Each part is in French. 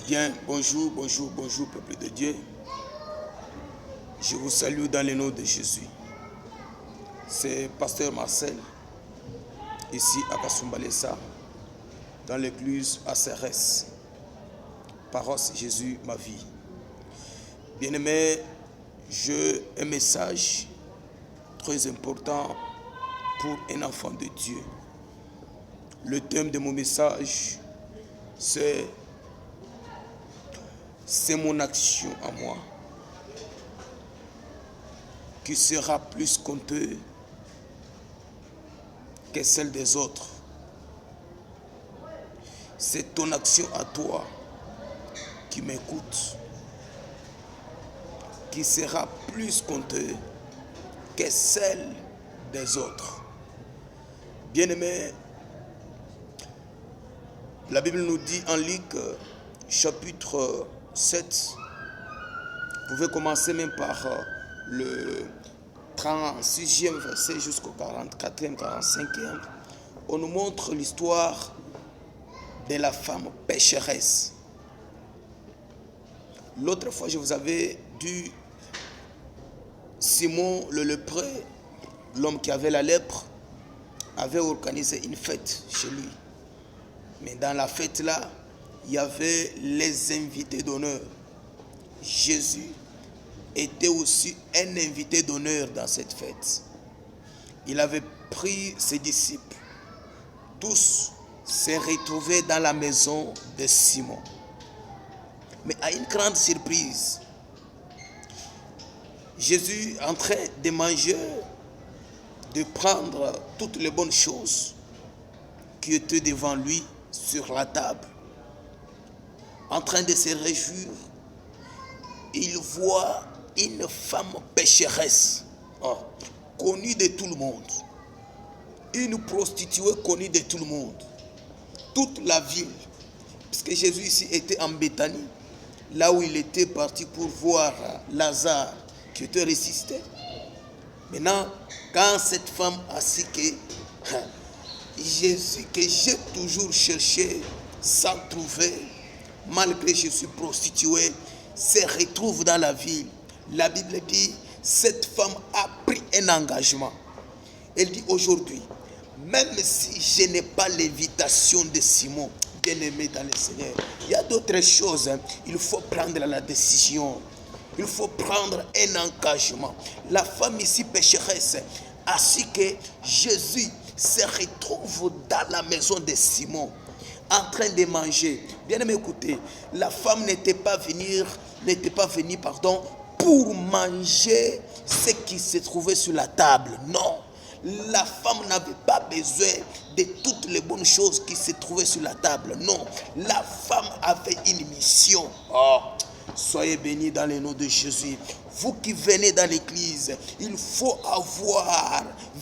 Bien, bonjour, bonjour, bonjour, peuple de Dieu. Je vous salue dans le nom de Jésus. C'est Pasteur Marcel, ici à Kasumbalesa, dans l'église ACRS. Paroisse Jésus, ma vie. Bien-aimé, j'ai un message très important pour un enfant de Dieu. Le thème de mon message, c'est mon action à moi qui sera plus comptée que celle des autres. C'est ton action à toi qui m'écoute qui sera plus comptée que celle des autres. Bien-aimés, la Bible nous dit en Luc chapitre 7, vous pouvez commencer même par le 36e verset jusqu'au 44e, 45e. On nous montre l'histoire de la femme pécheresse. L'autre fois, je vous avais dit, Simon le lépreux, l'homme qui avait la lèpre, avait organisé une fête chez lui. Mais dans la fête là, il y avait les invités d'honneur. Jésus était aussi un invité d'honneur dans cette fête. Il avait pris ses disciples. Tous se retrouvaient dans la maison de Simon. Mais à une grande surprise, Jésus, en train de manger, de prendre toutes les bonnes choses qui étaient devant lui sur la table, en train de se réjouir, il voit une femme pécheresse, connue de tout le monde, une prostituée connue de tout le monde, toute la ville, puisque Jésus ici était en Béthanie, là où il était parti pour voir Lazare qui était ressuscité. Maintenant, quand cette femme a su que Jésus, que j'ai toujours cherché sans trouver, malgré que je suis prostituée, se retrouve dans la ville. La Bible dit, cette femme a pris un engagement. Elle dit aujourd'hui, même si je n'ai pas l'invitation de Simon, bien-aimé dans le Seigneur, il y a d'autres choses, il faut prendre la décision. Il faut prendre un engagement. La femme ici pécheresse a su que Jésus se retrouve dans la maison de Simon en train de manger. Bien aimé, écoutez, la femme n'était pas venue pour manger ce qui se trouvait sur la table. Non, la femme n'avait pas besoin de toutes les bonnes choses qui se trouvaient sur la table. Non, la femme avait une mission. Soyez bénis dans le nom de Jésus. Vous qui venez dans l'église, il faut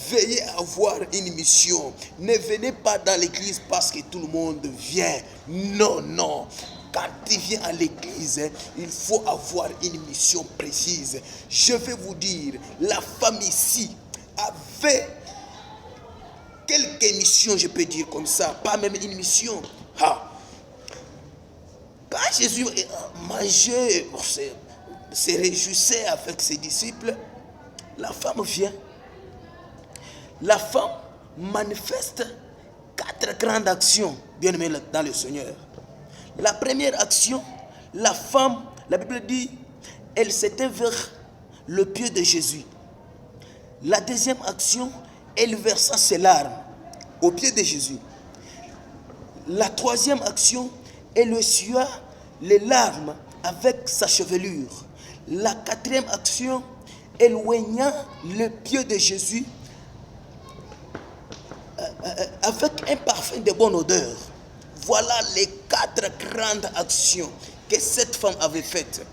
veillez à avoir une mission. Ne venez pas dans l'église parce que tout le monde vient. Non, non. Quand tu viens à l'église, il faut avoir une mission précise. Je vais vous dire, la femme ici avait quelques missions, je peux dire comme ça, pas même une mission. Quand Jésus mangeait, se réjouissait avec ses disciples, la femme vient. La femme manifeste 4 grandes actions, bien aimées dans le Seigneur. La première action, la femme, la Bible dit, elle s'était vers le pied de Jésus. La deuxième action, elle versa ses larmes au pied de Jésus. La troisième action, elle essuia les larmes avec sa chevelure. La quatrième action, elle oigna le pied de Jésus avec un parfum de bonne odeur. Voilà les 4 grandes actions que cette femme avait faites.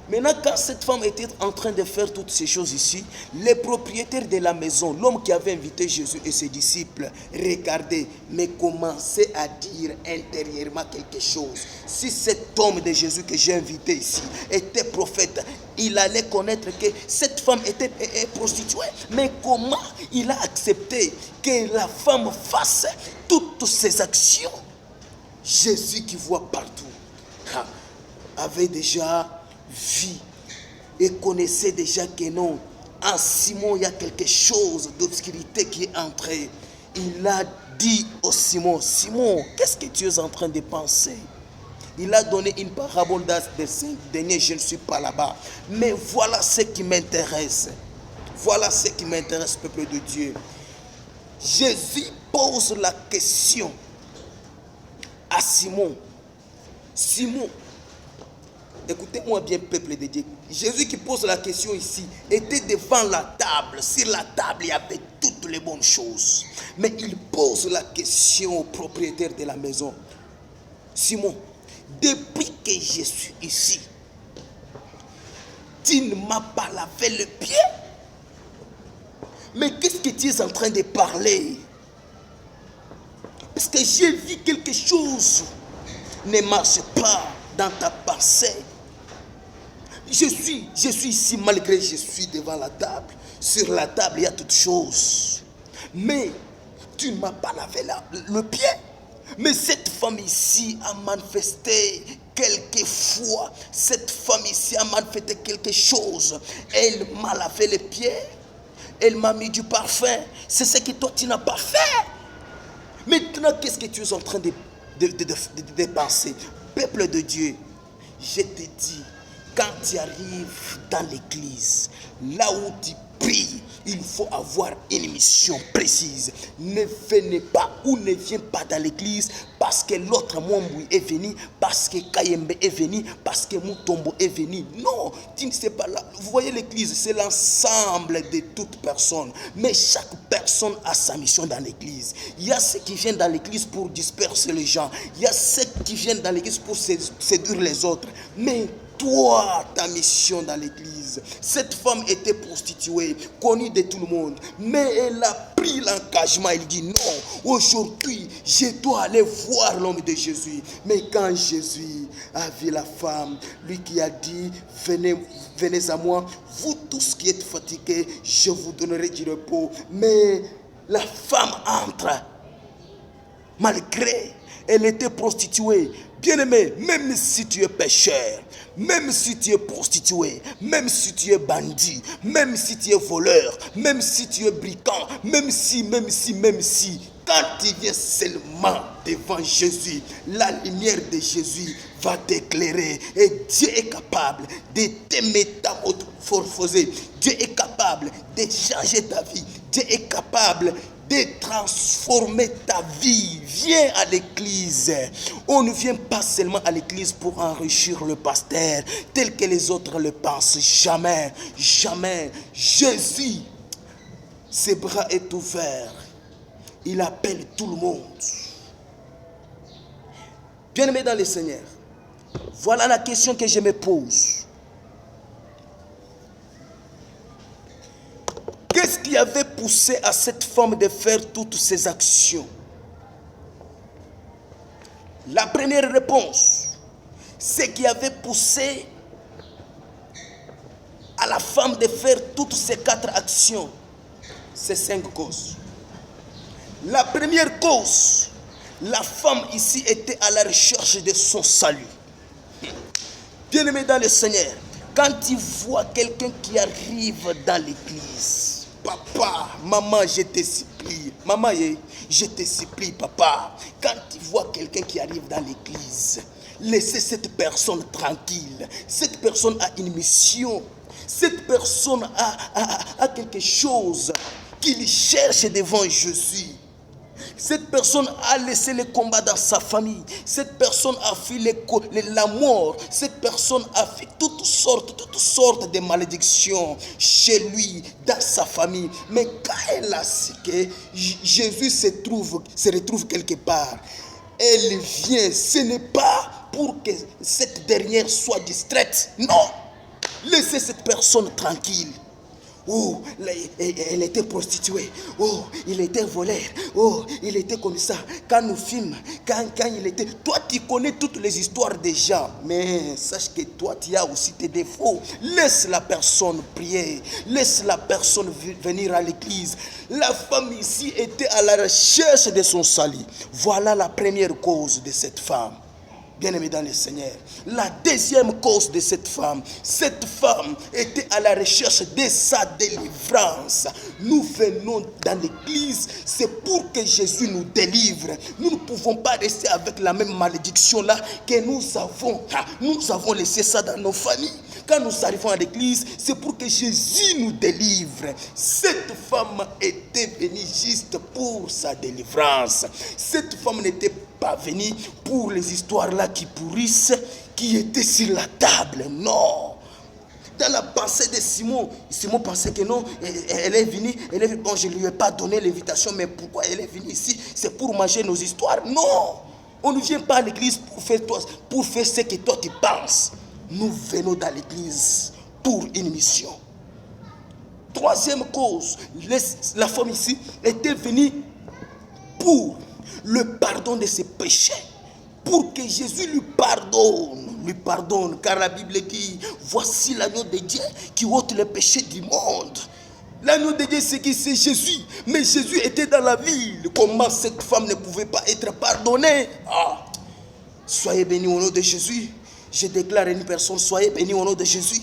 Maintenant, quand cette femme était en train de faire toutes ces choses ici, les propriétaires de la maison, l'homme qui avait invité Jésus et ses disciples, regardaient, mais commençaient à dire intérieurement quelque chose. Si cet homme de Jésus que j'ai invité ici était prophète, il allait connaître que cette femme était prostituée. Mais comment il a accepté que la femme fasse toutes ces actions? Jésus qui voit partout. avait déjà vu et connaissait déjà que non, en Simon, il y a quelque chose d'obscurité qui est entré. Il a dit au Simon, Simon, qu'est-ce que tu es en train de penser? Il a donné une parabole de 5 derniers, je ne suis pas là-bas. Mais voilà ce qui m'intéresse. Voilà ce qui m'intéresse, peuple de Dieu. Jésus pose la question à Simon. Simon, écoutez-moi bien, peuple de Dieu. Jésus qui pose la question ici était devant la table. Sur la table, il y avait toutes les bonnes choses. Mais il pose la question au propriétaire de la maison. Simon, depuis que je suis ici, tu ne m'as pas lavé le pied. Mais qu'est-ce que tu es en train de parler? Parce que j'ai vu quelque chose ne marche pas dans ta pensée. Je suis ici malgré que je suis devant la table. Sur la table, il y a toutes choses. Mais tu ne m'as pas lavé le pied. Mais cette femme ici a manifesté quelquefois. Cette femme ici a manifesté quelque chose. Elle m'a lavé les pieds. Elle m'a mis du parfum. C'est ce que toi tu n'as pas fait. Maintenant, qu'est-ce que tu es en train de penser? Peuple de Dieu, je te dis, quand tu arrives dans l'église, là où tu pries, il faut avoir une mission précise. Ne venez pas ou ne viens pas dans l'église parce que l'autre Mwambou est venu, parce que Kayembe est venu, parce que Mutombo est venu. Non, tu ne sais pas là. Vous voyez, l'église, c'est l'ensemble de toutes personnes. Mais chaque personne a sa mission dans l'église. Il y a ceux qui viennent dans l'église pour disperser les gens. Il y a ceux qui viennent dans l'église pour séduire les autres. Mais toi, ta mission dans l'église. Cette femme était prostituée, connue de tout le monde. Mais elle a pris l'engagement. Elle dit non, aujourd'hui, je dois aller voir l'homme de Jésus. Mais quand Jésus a vu la femme, lui qui a dit, venez à moi, vous tous qui êtes fatigués, je vous donnerai du repos. Mais la femme entre, malgré elle était prostituée. Bien-aimé, même si tu es pécheur, même si tu es prostitué, même si tu es bandit, même si tu es voleur, même si tu es brigand, même si, quand tu viens seulement devant Jésus, la lumière de Jésus va t'éclairer. Et Dieu est capable de te métamorphoser. Dieu est capable de changer ta vie. Dieu est capable de transformer ta vie. Viens à l'église. On ne vient pas seulement à l'église pour enrichir le pasteur tel que les autres le pensent. Jamais, jamais. Jésus, ses bras est ouvert. Il appelle tout le monde. Bien-aimé dans le Seigneur, voilà la question que je me pose. Qu'est-ce qui avait poussé à cette femme de faire toutes ces actions? La première réponse, ce qui avait poussé à la femme de faire toutes ces 4 actions, c'est 5 causes. La première cause, la femme ici était à la recherche de son salut. Bien-aimé dans le Seigneur, quand tu vois quelqu'un qui arrive dans l'église, papa, maman, je te supplie. Maman, je te supplie, papa. Quand tu vois quelqu'un qui arrive dans l'église, laissez cette personne tranquille. Cette personne a une mission. Cette personne a quelque chose qu'il cherche devant Jésus. Cette personne a laissé le combat dans sa famille. Cette personne a fui la mort. Cette personne a fait toutes sortes de malédictions chez lui, dans sa famille. Mais quand elle a su que Jésus se retrouve quelque part, elle vient. Ce n'est pas pour que cette dernière soit distraite. Non. Laissez cette personne tranquille. Oh, elle était prostituée. Oh, il était voleur. Oh, il était comme ça. Quand nous filmons, quand il était... Toi, tu connais toutes les histoires des gens. Mais sache que toi, tu as aussi tes défauts. Laisse la personne prier. Laisse la personne venir à l'église. La femme ici était à la recherche de son salut. Voilà la première cause de cette femme. Bien-aimé dans le Seigneur, la deuxième cause de cette femme était à la recherche de sa délivrance. Nous venons dans l'église, c'est pour que Jésus nous délivre. Nous ne pouvons pas rester avec la même malédiction là que nous avons. Nous avons laissé ça dans nos familles. Quand nous arrivons à l'église, c'est pour que Jésus nous délivre. Cette femme était venue juste pour sa délivrance. Cette femme n'était pas venue pour les histoires là qui pourrissent, qui étaient sur la table. Non. Dans la pensée de Simon pensait que non, elle est venue, bon, je ne lui ai pas donné l'invitation, mais pourquoi elle est venue ici? C'est pour manger nos histoires? Non. On ne vient pas à l'église pour faire ce que toi tu penses. Nous venons dans l'église pour une mission. Troisième cause, la femme ici était venue pour le pardon de ses péchés. Pour que Jésus lui pardonne, car la Bible dit, voici l'agneau de Dieu qui ôte les péchés du monde. L'agneau de Dieu, c'est qui? C'est Jésus. Mais Jésus était dans la ville. Comment cette femme ne pouvait pas être pardonnée? Soyez bénis au nom de Jésus. Je déclare à une personne, soyez bénis au nom de Jésus.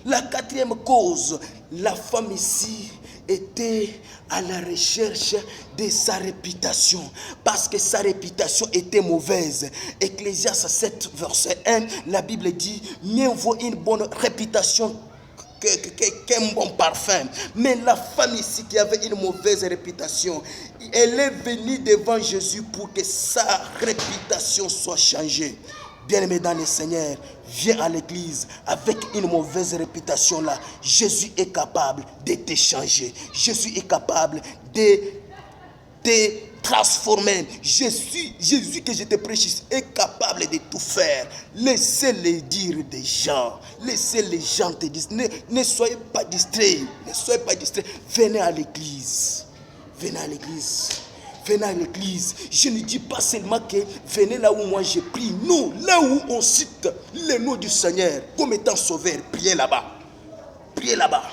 La quatrième cause, la femme ici était à la recherche de sa réputation, parce que sa réputation était mauvaise. Ecclésiaste 7, verset 1, la Bible dit, mieux vaut une bonne réputation qu'un bon parfum. Mais la femme ici qui avait une mauvaise réputation, elle est venue devant Jésus pour que sa réputation soit changée. Bien-aimé dans le Seigneur, viens à l'église avec une mauvaise réputation là. Jésus est capable de te changer. Jésus est capable de te transformer. Jésus que je te prêche est capable de tout faire. Laissez-les dire des gens. Laissez les gens te dire. Ne soyez pas distraits. Ne soyez pas distraits. Venez à l'église. Venez à l'église. Venez à l'église. Je ne dis pas seulement que venez là où moi je prie. Non, là où on cite le nom du Seigneur comme étant sauveur, priez là-bas. Priez là-bas.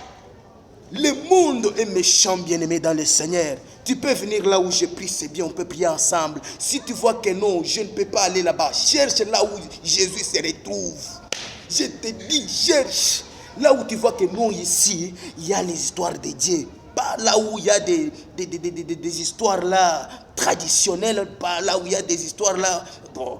Le monde est méchant, bien-aimé dans le Seigneur. Tu peux venir là où je prie, c'est bien, on peut prier ensemble. Si tu vois que non, je ne peux pas aller là-bas, cherche là où Jésus se retrouve. Je te dis, cherche. Là où tu vois que non, ici, il y a les histoires de Dieu. Pas là où il y a des histoires là traditionnelles, pas là où il y a des histoires là. Bon,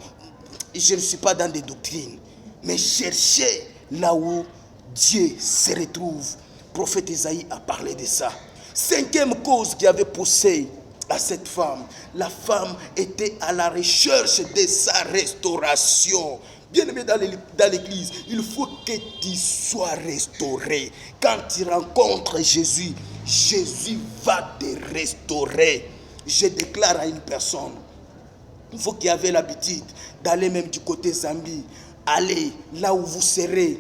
je ne suis pas dans des doctrines, mais cherchez là où Dieu se retrouve. Le prophète Isaïe a parlé de ça. Cinquième cause qui avait poussé à cette femme, la femme était à la recherche de sa restauration. Bien-aimé dans l'église, il faut que tu sois restauré. Quand tu rencontres Jésus, Jésus va te restaurer. Je déclare à une personne, vous qui avez l'habitude d'aller même du côté Zambie, allez là où vous serez,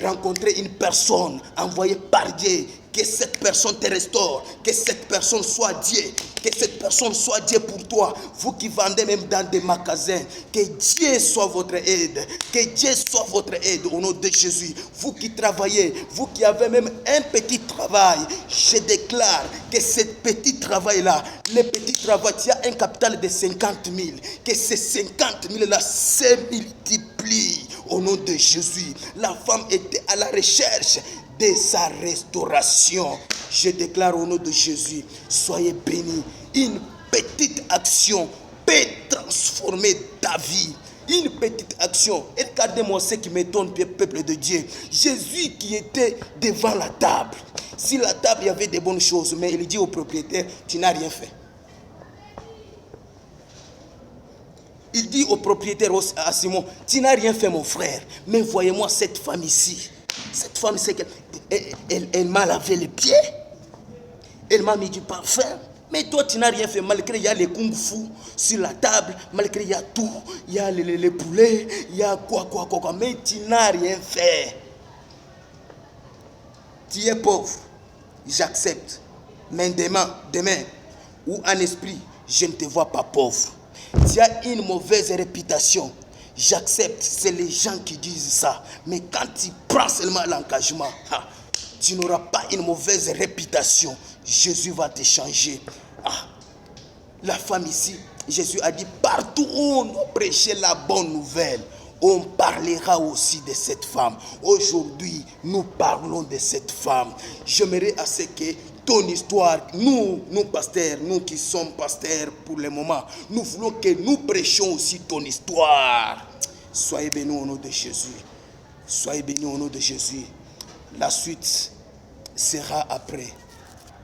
rencontrer une personne envoyée par Dieu, que cette personne te restaure, que cette personne soit Dieu, que cette personne soit Dieu pour toi. Vous qui vendez même dans des magasins, que Dieu soit votre aide, que Dieu soit votre aide au nom de Jésus. Vous qui travaillez, vous qui avez même un petit travail, je déclare que ce petit travail-là, le petit travail, il y a un capital de 50 000, que ces 50 000-là se multiplient au nom de Jésus. La femme était à la recherche de sa restauration. Je déclare au nom de Jésus, soyez bénis. Une petite action peut transformer ta vie. Une petite action. Et regardez-moi ce qui m'étonne, peuple de Dieu. Jésus qui était devant la table. Si la table, il y avait des bonnes choses, mais il dit au propriétaire, tu n'as rien fait. Il dit au propriétaire, à Simon, tu n'as rien fait mon frère, mais voyez-moi cette femme ici. Cette femme, c'est qu'elle m'a lavé les pieds, elle m'a mis du parfum, mais toi tu n'as rien fait, malgré il y a les kung-fu sur la table, malgré il y a tout, il y a les poulets, il y a quoi, mais tu n'as rien fait. Tu es pauvre, j'accepte, mais demain, ou en esprit, je ne te vois pas pauvre. Tu as une mauvaise réputation. J'accepte, c'est les gens qui disent ça. Mais quand tu prends seulement l'engagement, tu n'auras pas une mauvaise réputation. Jésus va te changer. La femme ici Jésus a dit, partout où on prêchait la bonne nouvelle, on parlera aussi de cette femme. Aujourd'hui, nous parlons de cette femme. J'aimerais à ce que ton histoire, nous pasteurs, nous qui sommes pasteurs pour le moment, nous voulons que nous prêchions aussi ton histoire. Soyez bénis au nom de Jésus. Soyez bénis au nom de Jésus. La suite sera après.